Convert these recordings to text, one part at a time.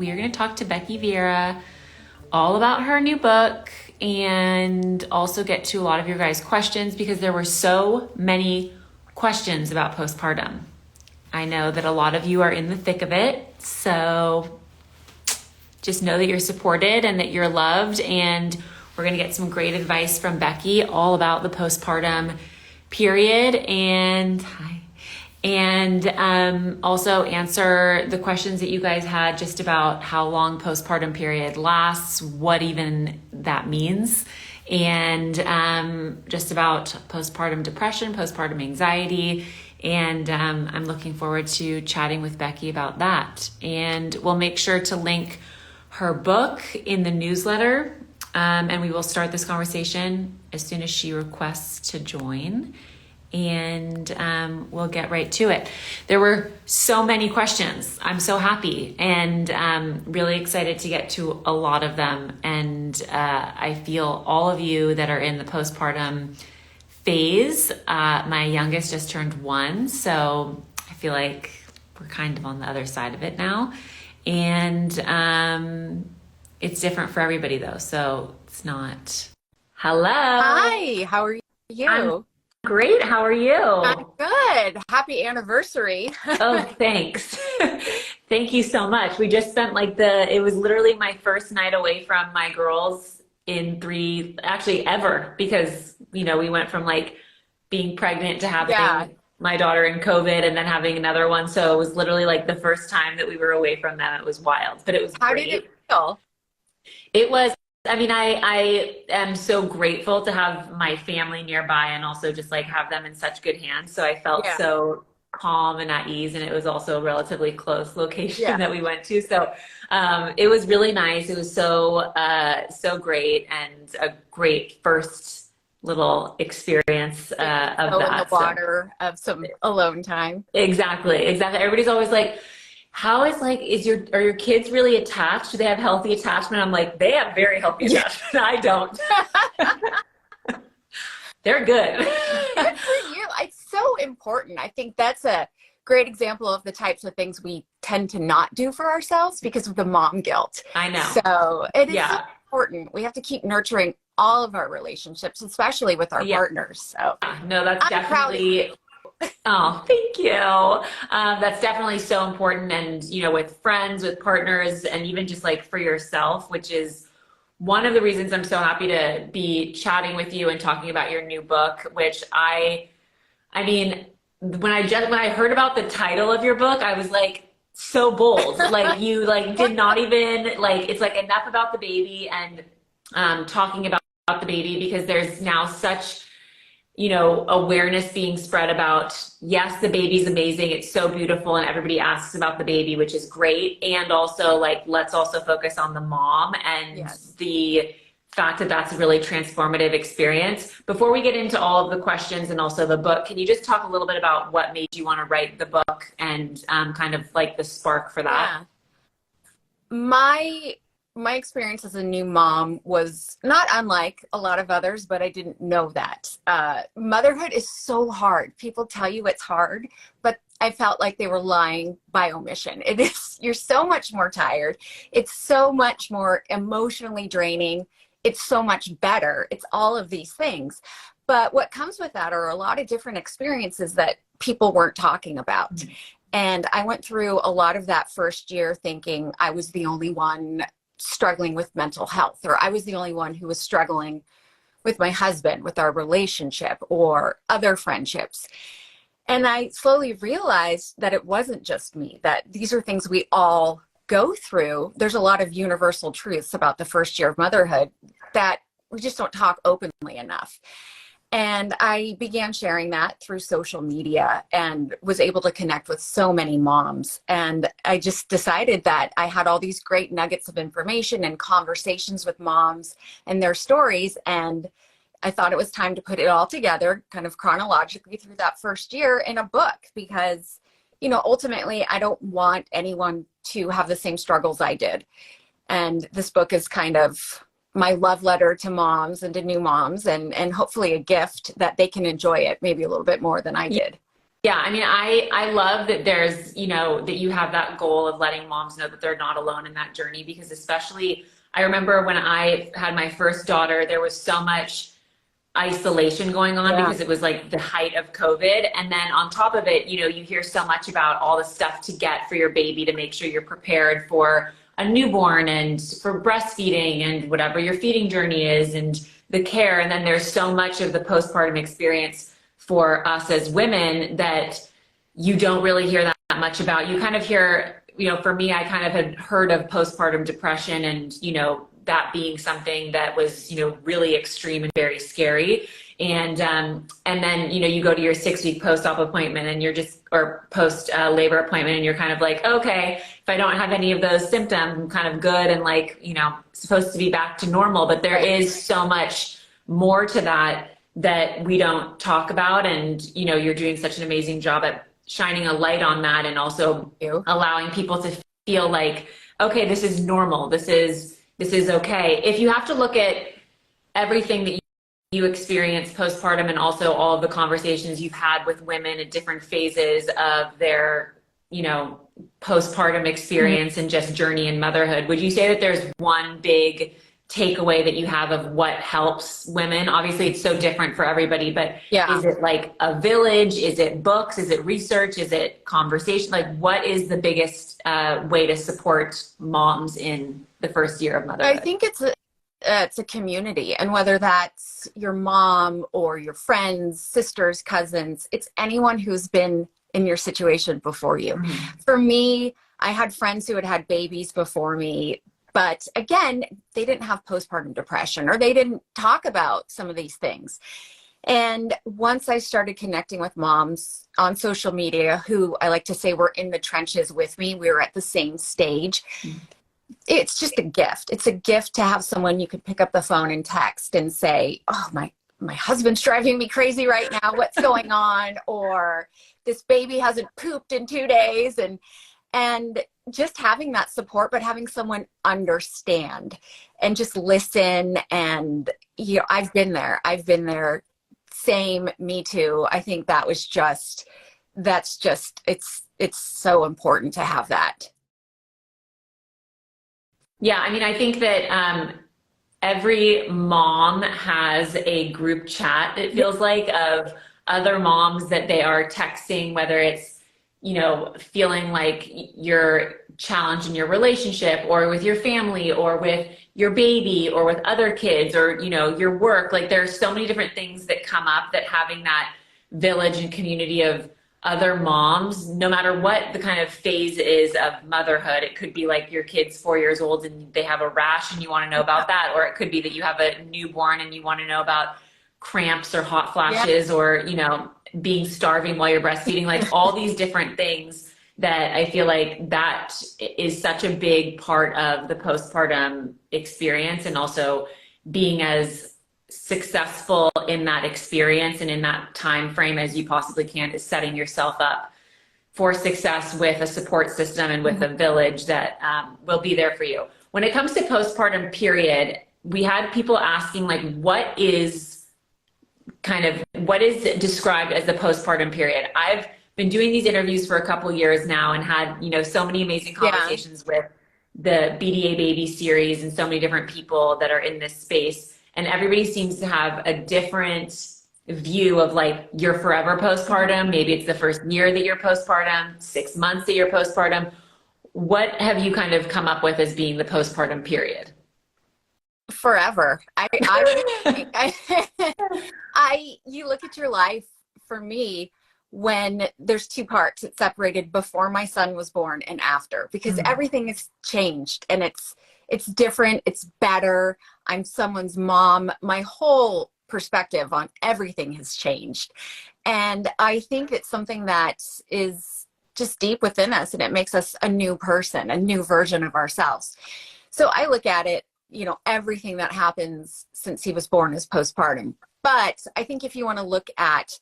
we are going to talk to Becky Vieira all about her new book and also get to a lot of your guys' questions because there were so many questions about postpartum. I know that a lot of you are in the thick of it, so just know that you're supported and that you're loved, and we're going to get some great advice from Becky all about the postpartum period and also answer the questions that you guys had just about how long postpartum period lasts, what even that means, and just about postpartum depression, postpartum anxiety. And I'm looking forward to chatting with Becky about that. And we'll make sure to link her book in the newsletter. And we will start this conversation as soon as she requests to join. And we'll get right to it. There were so many questions. I'm so happy and really excited to get to a lot of them. And I feel all of you that are in the postpartum phase. My youngest just turned 1, so I feel like we're kind of on the other side of it now. And it's different for everybody though, so it's not. Hello. Hi, how are you? I'm great. How are you? I'm good. Happy anniversary. Oh, thanks. Thank you so much. We just spent it was literally my first night away from my girls in 3, actually ever, because, we went from being pregnant to having my daughter in COVID and then having another one. So it was literally the first time that we were away from them. It was wild, but it was How great. did it feel? It was, I am so grateful to have my family nearby and also just have them in such good hands. So I felt so calm and at ease, and it was also a relatively close location that we went to. So it was really nice. It was so great, and a great first little experience of that. In the water of some alone time. Exactly. Everybody's always how is are your kids really attached? Do they have healthy attachment? I'm they have very healthy attachment. I don't. They're good. Good for you. It's so important. I think that's a great example of the types of things we tend to not do for ourselves because of the mom guilt. I know. So it is so important. We have to keep nurturing all of our relationships, especially with our partners. So no, that's definitely. Oh, thank you. That's definitely so important. And, with friends, with partners, and even just for yourself, which is one of the reasons I'm so happy to be chatting with you and talking about your new book, which when I heard about the title of your book, I was so bold. You did not even it's enough about the baby and talking about the baby, because there's now such awareness being spread about, yes, the baby's amazing, it's so beautiful, and everybody asks about the baby, which is great. And also let's also focus on the mom and the fact that that's a really transformative experience. Before we get into all of the questions and also the book, can you just talk a little bit about what made you want to write the book and kind of the spark for that? My experience as a new mom was not unlike a lot of others, but I didn't know that. Motherhood is so hard. People tell you it's hard, but I felt like they were lying by omission. It is, you're so much more tired. It's so much more emotionally draining. It's so much better. It's all of these things. But what comes with that are a lot of different experiences that people weren't talking about. Mm-hmm. And I went through a lot of that first year thinking I was the only one struggling with mental health, or I was the only one who was struggling with my husband, with our relationship or other friendships. And I slowly realized that it wasn't just me, that these are things we all go through. There's a lot of universal truths about the first year of motherhood that we just don't talk openly enough. And I began sharing that through social media and was able to connect with so many moms. And I just decided that I had all these great nuggets of information and conversations with moms and their stories. And I thought it was time to put it all together kind of chronologically through that first year in a book, because, ultimately I don't want anyone to have the same struggles I did. And this book is kind of my love letter to moms and to new moms, and hopefully a gift that they can enjoy it maybe a little bit more than I did. Yeah, I mean, I love that there's, that you have that goal of letting moms know that they're not alone in that journey, because especially I remember when I had my first daughter, there was so much isolation going on Yeah. because it was like the height of COVID. And then on top of it, you hear so much about all the stuff to get for your baby to make sure you're prepared for a newborn and for breastfeeding and whatever your feeding journey is and the care. And then there's so much of the postpartum experience for us as women that you don't really hear that much about. You kind of hear, for me, I kind of had heard of postpartum depression and, that being something that was, really extreme and very scary. And then, you go to your 6-week post-op appointment and you're just, or post labor appointment, and you're kind of like, okay, if I don't have any of those symptoms, I'm kind of good and like, supposed to be back to normal. But there is so much more to that we don't talk about. And, you're doing such an amazing job at shining a light on that, and also allowing people to feel like, okay, this is normal. This is okay. If you have to look at everything that you experience postpartum and also all of the conversations you've had with women at different phases of their, postpartum experience and just journey in motherhood, would you say that there's one big takeaway that you have of what helps women? Obviously it's so different for everybody, but is it like a village? Is it books? Is it research? Is it conversation? Like, what is the biggest way to support moms in the first year of motherhood? I think it's a community, and whether that's your mom or your friends, sisters, cousins, it's anyone who's been in your situation before you. Mm-hmm. For me, I had friends who had had babies before me, but again, they didn't have postpartum depression, or they didn't talk about some of these things. And once I started connecting with moms on social media, who I like to say were in the trenches with me, we were at the same stage. Mm-hmm. It's just a gift. It's a gift to have someone you could pick up the phone and text and say, oh, my husband's driving me crazy right now. What's going on? Or this baby hasn't pooped in 2 days. And just having that support, but having someone understand and just listen. And, I've been there. Same, me too. I think it's so important to have that. Yeah, I mean, I think that every mom has a group chat, it feels like, of other moms that they are texting, whether it's, feeling like you're challenged in your relationship or with your family or with your baby or with other kids or, your work. Like, there's so many different things that come up, that having that village and community of other moms, no matter what the kind of phase is of motherhood. It could be like your kid's 4 years old and they have a rash and you want to know about that. Or it could be that you have a newborn and you want to know about cramps or hot flashes or, being starving while you're breastfeeding, like all these different things that I feel like that is such a big part of the postpartum experience. And also being as successful in that experience and in that time frame as you possibly can is setting yourself up for success with a support system and with a village that will be there for you. When it comes to postpartum period, we had people asking, like, what is described as the postpartum period? I've been doing these interviews for a couple years now and had, so many amazing conversations with the BDA Baby series and so many different people that are in this space. And everybody seems to have a different view of, like, you're forever postpartum. Maybe it's the first year that you're postpartum, 6 months that you're postpartum. What have you kind of come up with as being the postpartum period? Forever. You look at your life, for me, when there's two parts. It's separated before my son was born and after, because everything has changed and it's different. It's better. I'm someone's mom. My whole perspective on everything has changed. And I think it's something that is just deep within us, and it makes us a new person, a new version of ourselves. So I look at it, everything that happens since he was born is postpartum. But I think if you want to look at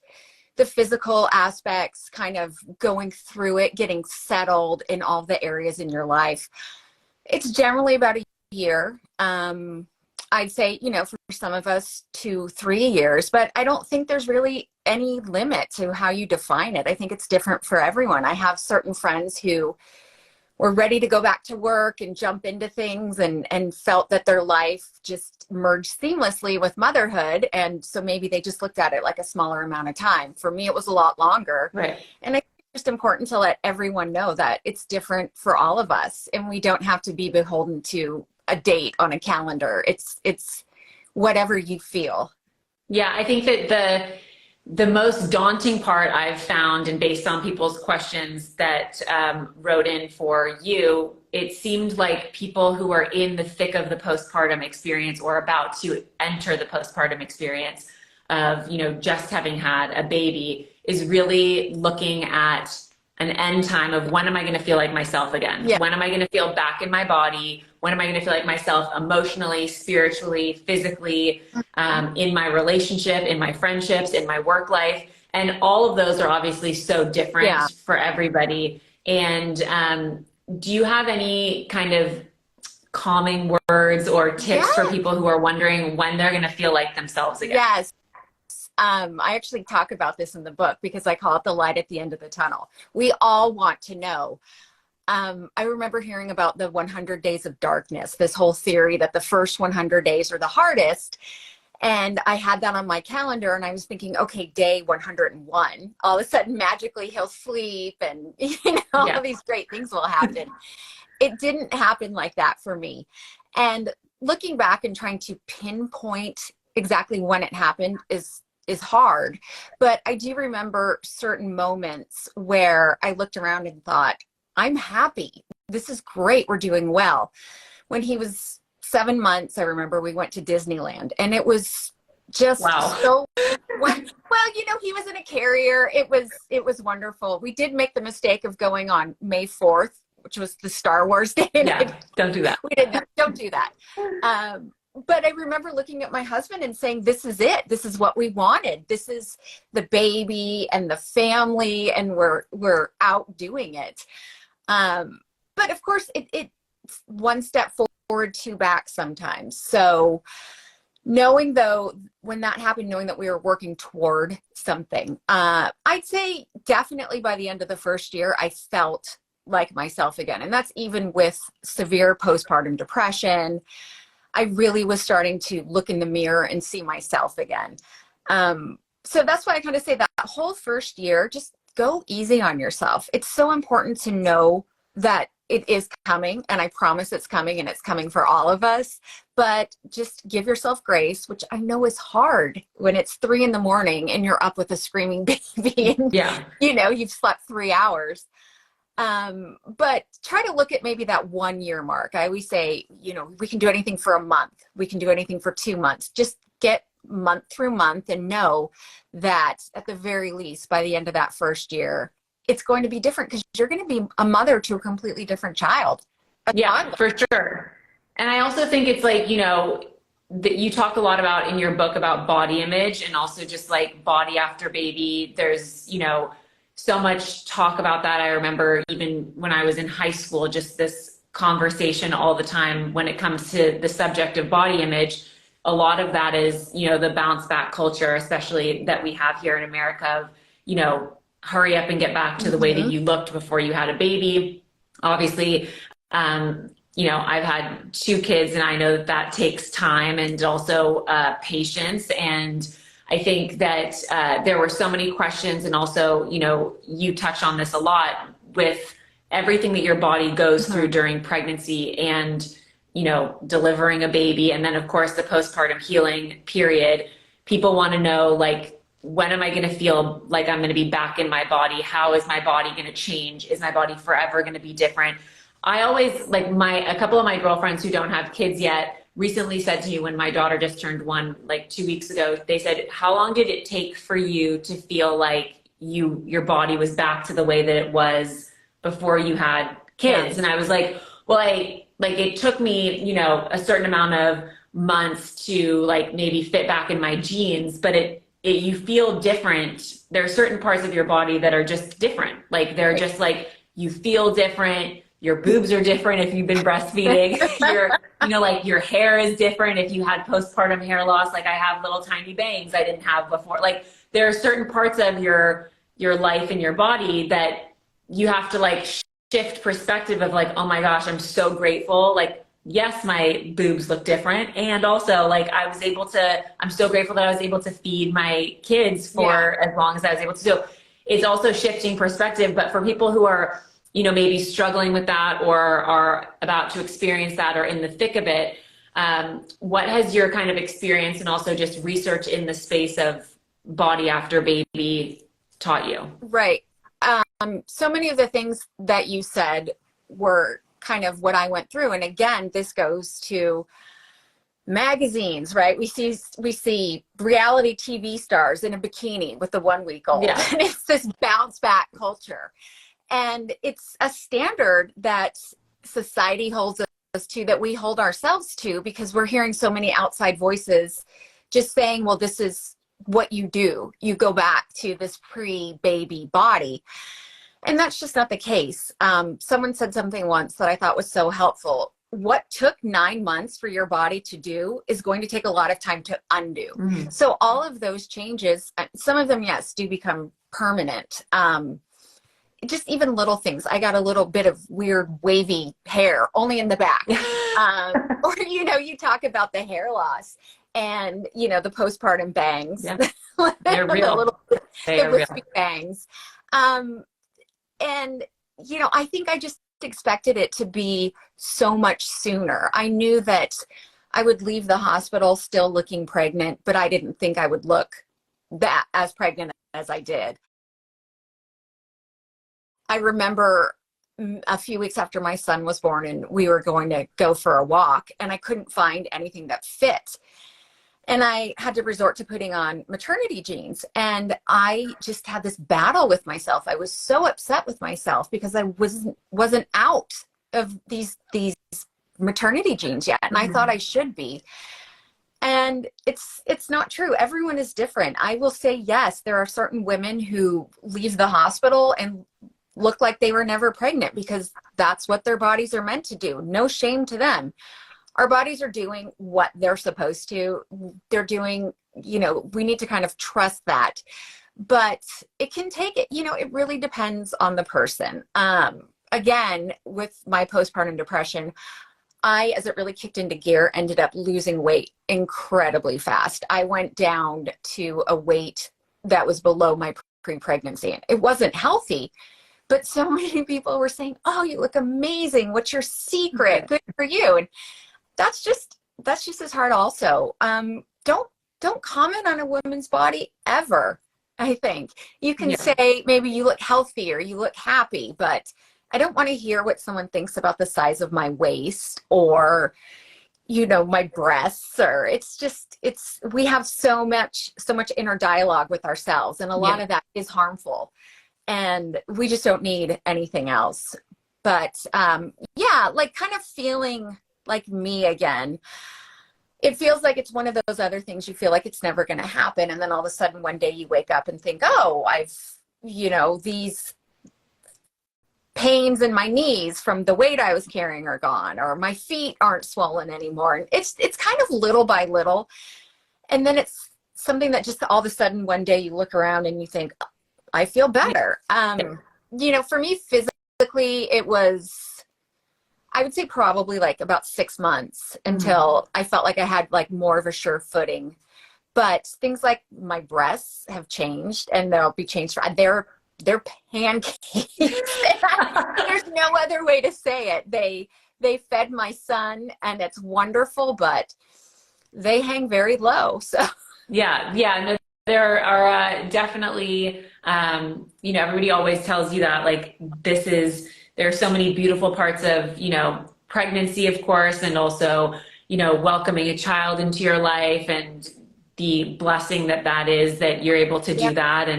the physical aspects, kind of going through it, getting settled in all the areas in your life, it's generally about a year. I'd say, for some of us 2, 3 years, but I don't think there's really any limit to how you define it. I think it's different for everyone. I have certain friends who were ready to go back to work and jump into things and felt that their life just merged seamlessly with motherhood. And so maybe they just looked at it like a smaller amount of time. For me, it was a lot longer. Right. And I think it's just important to let everyone know that it's different for all of us. And we don't have to be beholden to a date on a calendar. It's whatever you feel. Yeah, I think that the most daunting part I've found, and based on people's questions that wrote in for you, it seemed like people who are in the thick of the postpartum experience or about to enter the postpartum experience of, just having had a baby is really looking at an end time of when am I going to feel like myself again? Yeah. When am I going to feel back in my body? When am I going to feel like myself emotionally, spiritually, physically, in my relationship, in my friendships, in my work life? And all of those are obviously so different for everybody. And do you have any kind of calming words or tips for people who are wondering when they're going to feel like themselves again? Yes. I actually talk about this in the book because I call it the light at the end of the tunnel. We all want to know. I remember hearing about the 100 days of darkness, this whole theory that the first 100 days are the hardest. And I had that on my calendar and I was thinking, okay, day 101, all of a sudden magically he'll sleep and all these great things will happen. It didn't happen like that for me. And looking back and trying to pinpoint exactly when it happened is hard. But I do remember certain moments where I looked around and thought, I'm happy. This is great. We're doing well. When he was 7 months, I remember we went to Disneyland and it was just so well, he was in a carrier. It was wonderful. We did make the mistake of going on May 4th, which was the Star Wars day. Yeah, don't do that. We didn't, don't do that. But I remember looking at my husband and saying, this is it. This is what we wanted. This is the baby and the family, and we're out doing it. But of course, it's one step forward, two back sometimes. So knowing though, when that happened, knowing that we were working toward something, I'd say definitely by the end of the first year, I felt like myself again. And that's even with severe postpartum depression. I really was starting to look in the mirror and see myself again. So that's why I kind of say that whole first year, just go easy on yourself. It's so important to know that it is coming, and I promise it's coming, and it's coming for all of us, but just give yourself grace, which I know is hard when it's 3 a.m. and you're up with a screaming baby and you've slept 3 hours. But try to look at maybe that 1 year mark. I always say, we can do anything for a month. We can do anything for 2 months. Just get month through month and know that at the very least, by the end of that first year, it's going to be different because you're going to be a mother to a completely different child. Yeah, for sure. And I also think it's like, that you talk a lot about in your book about body image and also just like body after baby. There's, so much talk about that. I remember even when I was in high school, just this conversation all the time when it comes to the subject of body image. A lot of that is, the bounce back culture, especially that we have here in America of, hurry up and get back to the way that you looked before you had a baby. Obviously, I've had 2 kids and I know that takes time and also patience. And I think that there were so many questions, and also, you touch on this a lot with everything that your body goes through during pregnancy and, delivering a baby. And then of course the postpartum healing period. People want to know, like, when am I going to feel like I'm going to be back in my body? How is my body going to change? Is my body forever going to be different? I always, like, a couple of my girlfriends who don't have kids yet recently said to me when my daughter just turned 1, like 2 weeks ago, they said, how long did it take for you to feel like your body was back to the way that it was before you had kids? And I was like, well, it took me, a certain amount of months to like maybe fit back in my jeans, but you feel different. There are certain parts of your body that are just different. Like they're just like, you feel different. your boobs are different if you've been breastfeeding. Like your hair is different if you had postpartum hair loss. Like I have little tiny bangs I didn't have before. Like there are certain parts of your life and your body that you have to like shift perspective of like, oh my gosh, I'm so grateful. Like, yes, my boobs look different. And also like I'm so grateful that I was able to feed my kids for as long as I was able to. So it's also shifting perspective. But for people who are, maybe struggling with that or are about to experience that or in the thick of it, what has your kind of experience and also just research in the space of body after baby taught you? Right. So many of the things that you said were kind of what I went through. And again, this goes to magazines, right? We see reality TV stars in a bikini with a 1 week old. Yeah. And it's this bounce back culture. And it's a standard that society holds us to, that we hold ourselves to, because we're hearing so many outside voices just saying, well, this is what you do. You go back to this pre-baby body. And that's just not the case. Someone said something once that I thought was so helpful. What took 9 months for your body to do is going to take a lot of time to undo. Mm-hmm. So all of those changes, some of them, yes, do become permanent. Just even little things. I got a little bit of weird wavy hair only in the back. Or, you talk about the hair loss and, the postpartum bangs. Yeah. They're real. The wispy bangs. And, I think I just expected it to be so much sooner. I knew that I would leave the hospital still looking pregnant, but I didn't think I would look that as pregnant as I did. I remember a few weeks after my son was born and we were going to go for a walk and I couldn't find anything that fit. And I had to resort to putting on maternity jeans. And I just had this battle with myself. I was so upset with myself because I wasn't out of these maternity jeans yet. And I thought I should be. And it's not true. Everyone is different. I will say, yes, there are certain women who leave the hospital and look like they were never pregnant because that's what their bodies are meant to do. No shame to them. Our bodies are doing what they're supposed to. They're doing, we need to kind of trust that. But it can take it, it really depends on the person. Again, with my postpartum depression, as it really kicked into gear, ended up losing weight incredibly fast. I went down to a weight that was below my pre-pregnancy. It wasn't healthy. But so many people were saying, oh, you look amazing. What's your secret? Good for you. And that's just as hard also. Don't comment on a woman's body ever, I think. You can say maybe you look healthy or you look happy, but I don't want to hear what someone thinks about the size of my waist or, my breasts, or we have so much inner dialogue with ourselves. And a lot of that is harmful. And we just don't need anything else. But like kind of feeling like me again. It feels like it's one of those other things you feel like it's never going to happen. And then all of a sudden one day you wake up and think, oh, these pains in my knees from the weight I was carrying are gone, or my feet aren't swollen anymore. And it's kind of little by little. And then it's something that just all of a sudden one day you look around and you think, I feel better. For me physically, it was, I would say probably like about 6 months until I felt like I had like more of a sure footing. But things like my breasts have changed, and they'll be changed. They're pancakes. There's no other way to say it. They fed my son, and it's wonderful, but they hang very low. So no, there are definitely, everybody always tells you that, like, there are so many beautiful parts of, pregnancy, of course, and also, welcoming a child into your life and the blessing that is that you're able to do that.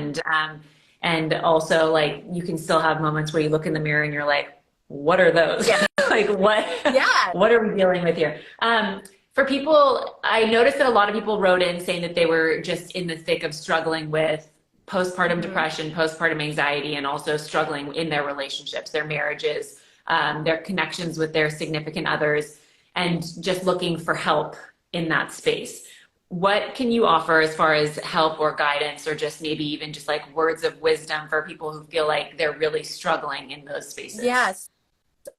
And also, like, you can still have moments where you look in the mirror and you're like, what are those? Yeah. Like, what are we dealing with here? For people, I noticed that a lot of people wrote in saying that they were just in the thick of struggling with postpartum depression, postpartum anxiety, and also struggling in their relationships, their marriages, their connections with their significant others, and just looking for help in that space. What can you offer as far as help or guidance, or just maybe even just like words of wisdom for people who feel like they're really struggling in those spaces? Yes.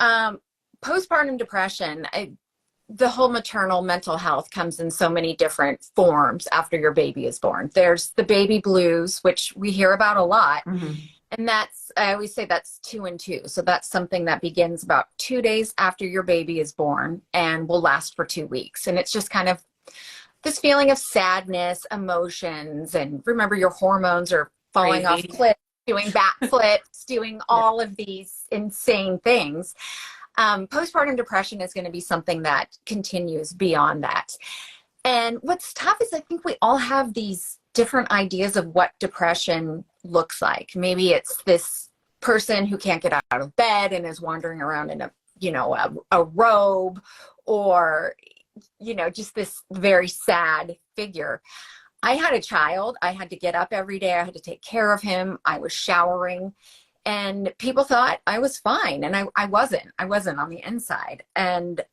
Postpartum depression, the whole maternal mental health comes in so many different forms after your baby is born. There's the baby blues, which we hear about a lot. Mm-hmm. And I always say that's 2 and 2. So that's something that begins about 2 days after your baby is born and will last for 2 weeks. And it's just kind of this feeling of sadness, emotions, and remember your hormones are falling off cliffs, doing backflips, doing all of these insane things. Postpartum depression is going to be something that continues beyond that. And what's tough is I think we all have these different ideas of what depression looks like. Maybe it's this person who can't get out of bed and is wandering around in a robe, or just this very sad figure. I had a child. I had to get up every day. I had to take care of him. I was showering, and people thought I was fine. And I wasn't on the inside. And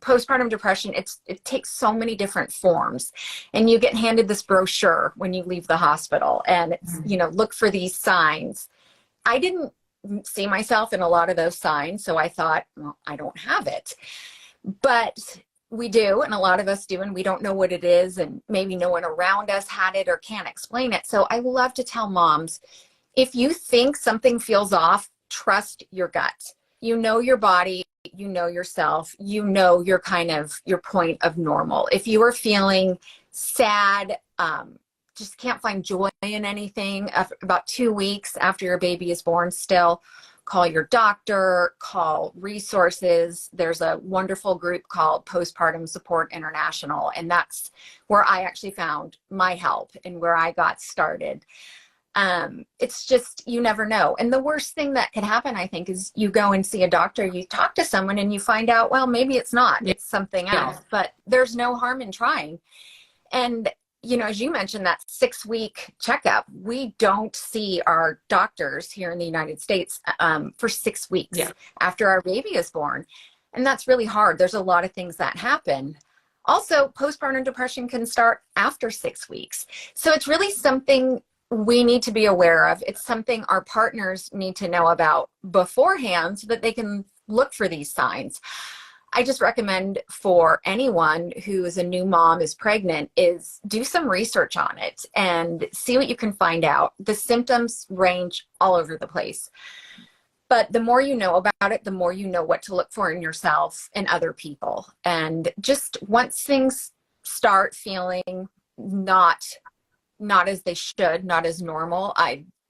postpartum depression, it takes so many different forms, and you get handed this brochure when you leave the hospital, and it's, look for these signs. I didn't see myself in a lot of those signs. So I thought, well, I don't have it, but we do. And a lot of us do, and we don't know what it is. And maybe no one around us had it or can't explain it. So I love to tell moms, if you think something feels off, trust your gut. You know your body, you know yourself, you know your point of normal. If you are feeling sad, just can't find joy in anything, about 2 weeks after your baby is born still, call your doctor, call resources. There's a wonderful group called Postpartum Support International, and that's where I actually found my help and where I got started. It's just, you never know. And the worst thing that could happen, I think, is you go and see a doctor, you talk to someone, and you find out, well, maybe it's not, it's something else, but there's no harm in trying. And, as you mentioned, that 6-week checkup, we don't see our doctors here in the United States for 6 weeks after our baby is born. And that's really hard. There's a lot of things that happen. Also, postpartum depression can start after 6 weeks. So it's really something we need to be aware of. It's something our partners need to know about beforehand so that they can look for these signs. I just recommend for anyone who is a new mom, is pregnant, is do some research on it and see what you can find out. The symptoms range all over the place. But the more you know about it, the more you know what to look for in yourself and other people. And just once things start feeling not as they should, not as normal,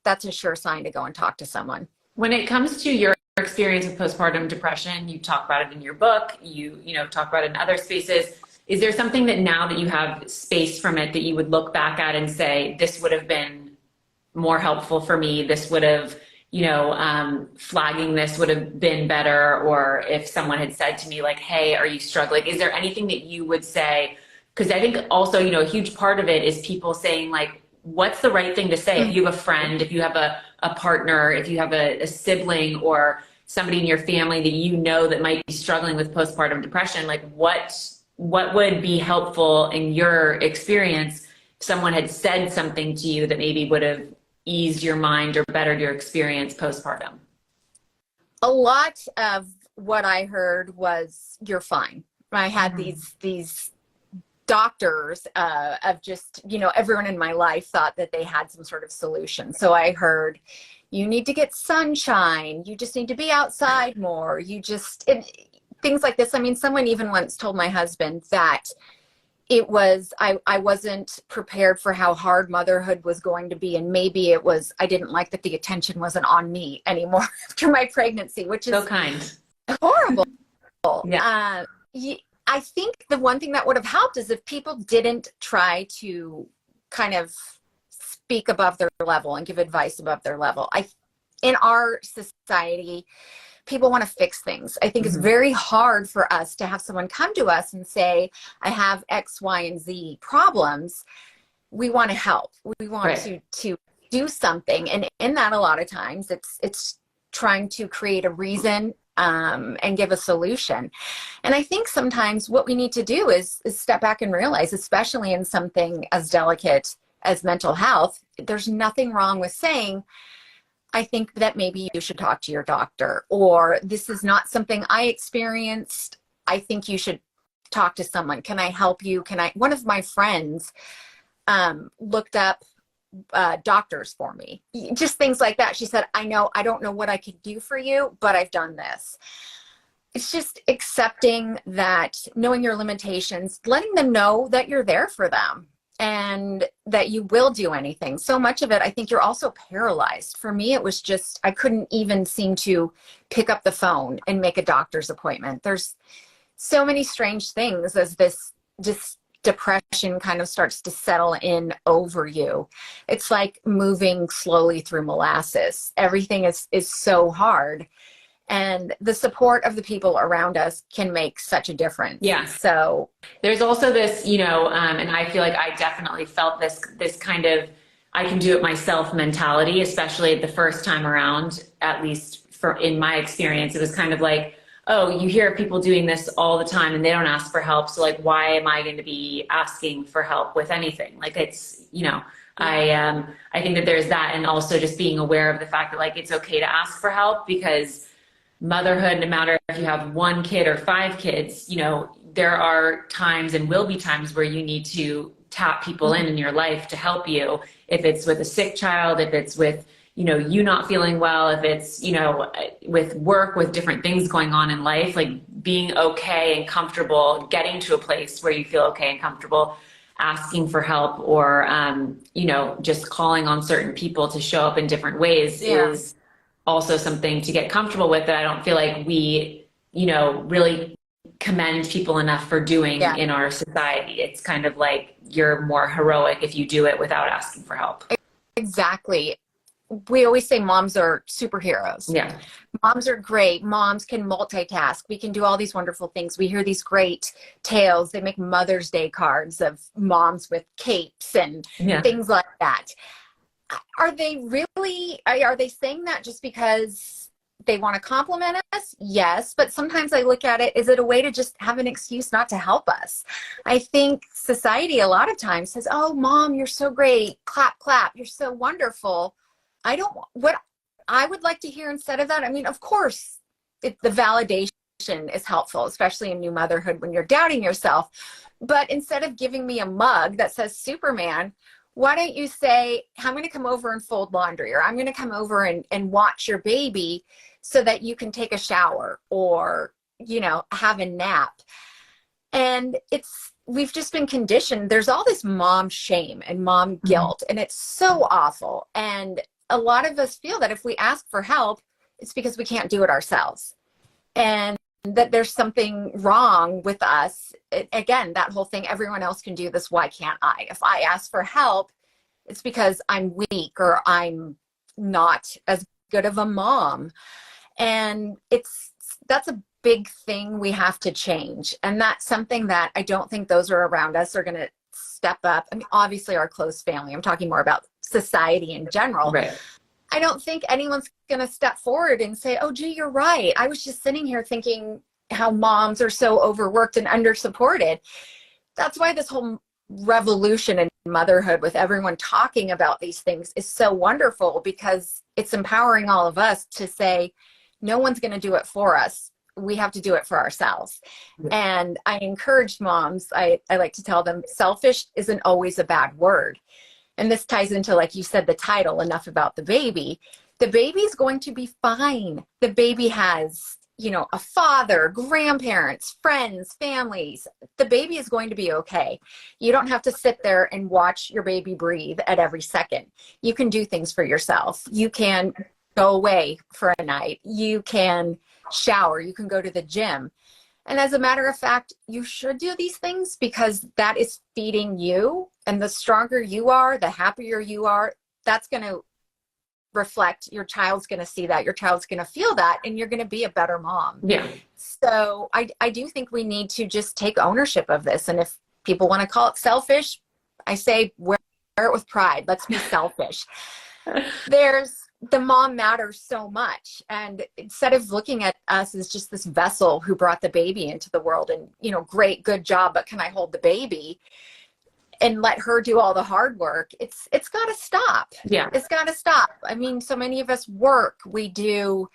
that's a sure sign to go and talk to someone. When it comes to your experience with postpartum depression, you talk about it in your book, you talk about it in other spaces. Is there something that now that you have space from it that you would look back at and say, this would have been more helpful for me, this would have, flagging this would have been better? Or if someone had said to me like, hey, are you struggling? Is there anything that you would say? Because I think also, a huge part of it is people saying like, what's the right thing to say? If you have a friend, if you have a partner, if you have a sibling or somebody in your family that that might be struggling with postpartum depression, like what would be helpful in your experience if someone had said something to you that maybe would have eased your mind or bettered your experience postpartum? A lot of what I heard was, you're fine. I had these doctors of just, everyone in my life thought that they had some sort of solution. So I heard, you need to get sunshine. You just need to be outside more. Things like this. I mean, someone even once told my husband that I wasn't prepared for how hard motherhood was going to be. And maybe it was, I didn't like that the attention wasn't on me anymore after my pregnancy, which is so kind. Horrible. Yeah. I think the one thing that would have helped is if people didn't try to kind of speak above their level and give advice above their level. In our society, people want to fix things. I think it's very hard for us to have someone come to us and say, I have X, Y, and Z problems. We want to help. We want to do something. And in that, a lot of times it's trying to create a reason and give a solution. And I think sometimes what we need to do is step back and realize, especially in something as delicate as mental health, there's nothing wrong with saying, I think that maybe you should talk to your doctor, or this is not something I experienced. I think you should talk to someone. Can I help you? One of my friends looked up doctors for me, just things like that. She said, I don't know what I could do for you, but I've done this. It's just accepting that, knowing your limitations, letting them know that you're there for them and that you will do anything. So much of it, I think you're also paralyzed. For me, it was just, I couldn't even seem to pick up the phone and make a doctor's appointment. There's so many strange things as this depression kind of starts to settle in over you. It's like moving slowly through molasses. Everything is so hard. And the support of the people around us can make such a difference. Yeah. So there's also this, and I feel like I definitely felt this kind of, I can do it myself mentality, especially the first time around, at least in my experience. It was kind of like, oh, you hear people doing this all the time and they don't ask for help. So like, why am I going to be asking for help with anything? Like it's, I think that there's that. And also just being aware of the fact that like, it's okay to ask for help, because motherhood, no matter if you have 1 kid or 5 kids, there are times and will be times where you need to tap people in your life to help you. If it's with a sick child, if it's with, you not feeling well, if it's, with work, with different things going on in life, like being okay and comfortable, getting to a place where you feel okay and comfortable, asking for help, or, just calling on certain people to show up in different ways is also something to get comfortable with, that I don't feel like we, really commend people enough for doing in our society. It's kind of like you're more heroic if you do it without asking for help. Exactly. We always say moms are superheroes. Yeah. Moms are great. Moms can multitask. We can do all these wonderful things. We hear these great tales. They make Mother's Day cards of moms with capes and things like that. Are they really, are they saying that just because they want to compliment us? Yes. But sometimes I look at it, is it a way to just have an excuse not to help us? I think society a lot of times says, oh, mom, you're so great. Clap, clap. You're so wonderful. What I would like to hear instead of that, I mean, of course, the validation is helpful, especially in new motherhood when you're doubting yourself. But instead of giving me a mug that says Superman, why don't you say, I'm going to come over and fold laundry, or I'm going to come over and watch your baby so that you can take a shower or, have a nap. And we've just been conditioned. There's all this mom shame and mom guilt, and it's so awful. And a lot of us feel that if we ask for help, it's because we can't do it ourselves. And that there's something wrong with us. Again, that whole thing, everyone else can do this, why can't I? If I ask for help, it's because I'm weak or I'm not as good of a mom. And that's a big thing we have to change. And that's something that I don't think those are around us are going to step up. I mean, obviously our close family, I'm talking more about society in general. Right. I don't think anyone's going to step forward and say, oh, gee, you're right. I was just sitting here thinking how moms are so overworked and undersupported. That's why this whole revolution in motherhood, with everyone talking about these things, is so wonderful, because it's empowering all of us to say, no one's going to do it for us. We have to do it for ourselves. Yeah. And I encourage moms, I like to tell them, selfish isn't always a bad word. And this ties into, like you said, the title, Enough About the Baby. The baby's going to be fine. The baby has, a father, grandparents, friends, families. The baby is going to be okay. You don't have to sit there and watch your baby breathe at every second. You can do things for yourself. You can go away for a night. You can shower. You can go to the gym. And as a matter of fact, you should do these things, because that is feeding you. And the stronger you are, the happier you are, that's going to reflect, your child's going to see that, your child's going to feel that, and you're going to be a better mom. Yeah. So I do think we need to just take ownership of this. And if people want to call it selfish, I say wear it with pride. Let's be selfish. There's the mom matters so much. And instead of looking at us as just this vessel who brought the baby into the world and, you know, great, good job, but can I hold the baby and let her do all the hard work? It's got to stop. Yeah. It's got to stop. I mean, so many of us work, we do,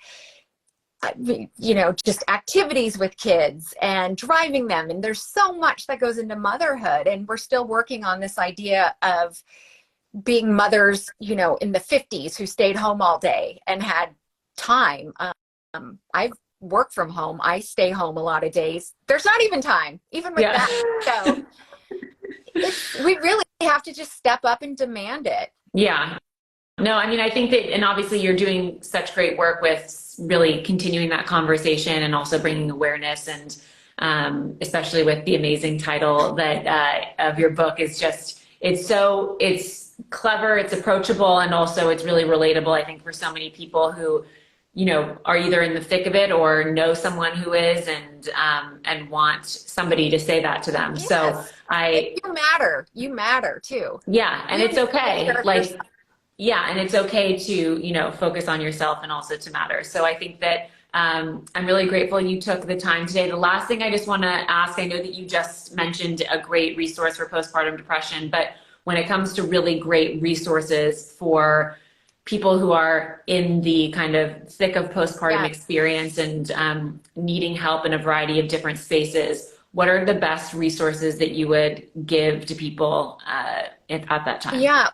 you know, just activities with kids and driving them. And there's so much that goes into motherhood. And we're still working on this idea of being mothers, you know, in the 50s who stayed home all day and had time. I've worked from home. I stay home a lot of days. There's not even time, even with that. So we really have to just step up and demand it. Yeah. No, I mean, I think that, and obviously you're doing such great work with really continuing that conversation and also bringing awareness, and especially with the amazing title that of your book is just, it's clever, it's approachable, and also it's really relatable, I think, for so many people who, you know, are either in the thick of it or know someone who is, and want somebody to say that to them. Yes. So you matter too. Yeah. And it's okay. Like, yeah. And it's okay to, you know, focus on yourself and also to matter. So I think that, I'm really grateful you took the time today. The last thing I just want to ask, I know that you just mentioned a great resource for postpartum depression, but when it comes to really great resources for people who are in the kind of thick of postpartum experience and needing help in a variety of different spaces, what are the best resources that you would give to people at that time? Yeah.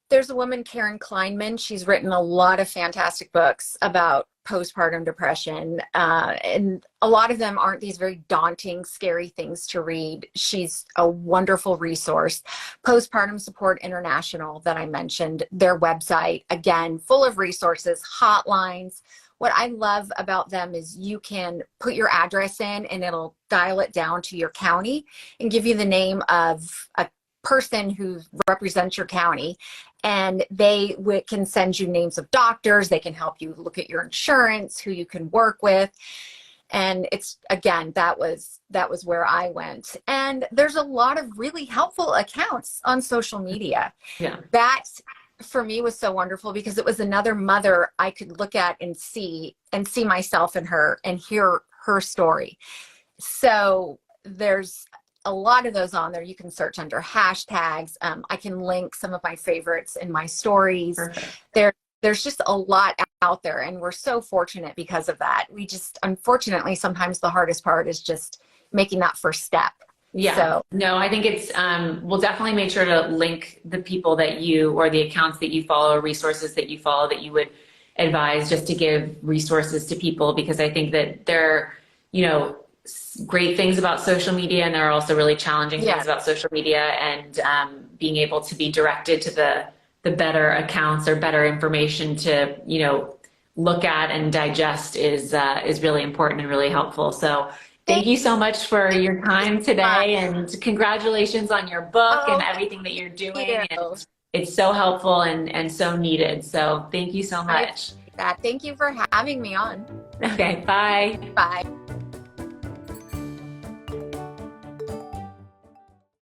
There's a woman, Karen Kleinman. She's written a lot of fantastic books about postpartum depression. And a lot of them aren't these very daunting, scary things to read. She's a wonderful resource. Postpartum Support International that I mentioned, their website, again, full of resources, hotlines. What I love about them is you can put your address in and it'll dial it down to your county and give you the name of a person who represents your county, and they can send you names of doctors. They can help you look at your insurance, who you can work with. And it's, again, that was where I went. And there's a lot of really helpful accounts on social media. Yeah. That for me was so wonderful because it was another mother I could look at and see myself in her and hear her story. So there's a lot of those on there. You can search under hashtags. I can link some of my favorites in my stories. There's just a lot out there, and we're so fortunate because of that. We just, unfortunately, sometimes the hardest part is just making that first step. Yeah. So, no, I think it's, we'll definitely make sure to link the people that you, or the accounts that you follow, resources that you follow, that you would advise, just to give resources to people, because I think that there, you know, great things about social media, and there are also really challenging things about social media, and being able to be directed to the better accounts or better information to, you know, look at and digest is really important and really helpful. So thank you so much for your time today, and congratulations on your book and everything that you're doing. And it's so helpful and so needed. So thank you so much. Thank you for having me on. Okay, bye. Bye.